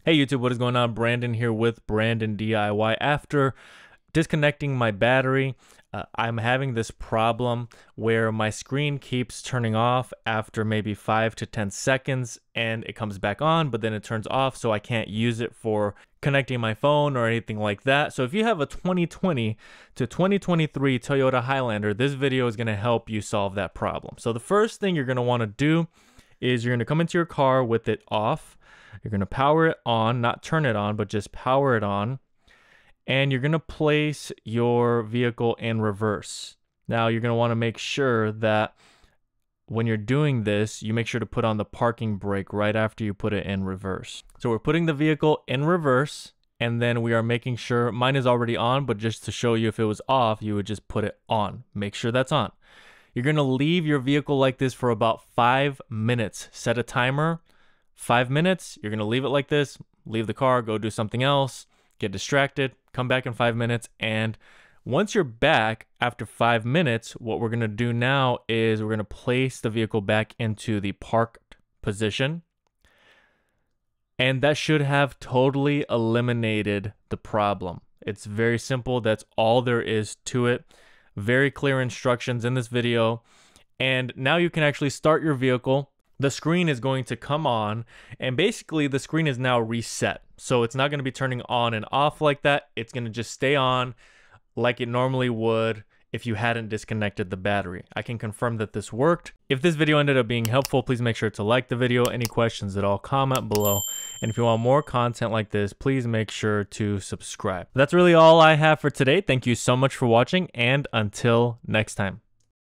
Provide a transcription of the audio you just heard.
Hey YouTube, what is going on? Brandon here with Brandon DIY. After disconnecting my battery, I'm having this problem where my screen keeps turning off after maybe 5 to 10 seconds and it comes back on, but then it turns off, so I can't use it for connecting my phone or anything like that. So if you have a 2020 to 2023 Toyota Highlander, this video is going to help you solve that problem. So the first thing you're going to want to do is you're going to come into your car with it off. You're going to power it on, not turn it on, but just power it on. And you're going to place your vehicle in reverse. Now, you're going to want to make sure that when you're doing this, you make sure to put on the parking brake right after you put it in reverse. So we're putting the vehicle in reverse, and then we are making sure, mine is already on, but just to show you if it was off, you would just put it on. Make sure that's on. You're going to leave your vehicle like this for about 5 minutes. Set a timer. 5 minutes, you're going to leave it like this, leave the car, go do something else, get distracted, come back in 5 minutes, and once you're back after 5 minutes, what we're going to do now is we're going to place the vehicle back into the parked position, and that should have totally eliminated the problem. It's very simple. That's all there is to it. Very clear instructions in this video, and now you can actually start your vehicle. The screen is going to come on, and basically the screen is now reset. So it's not going to be turning on and off like that. It's going to just stay on like it normally would if you hadn't disconnected the battery. I can confirm that this worked. If this video ended up being helpful, please make sure to like the video. Any questions at all, comment below. And if you want more content like this, please make sure to subscribe. That's really all I have for today. Thank you so much for watching, and until next time.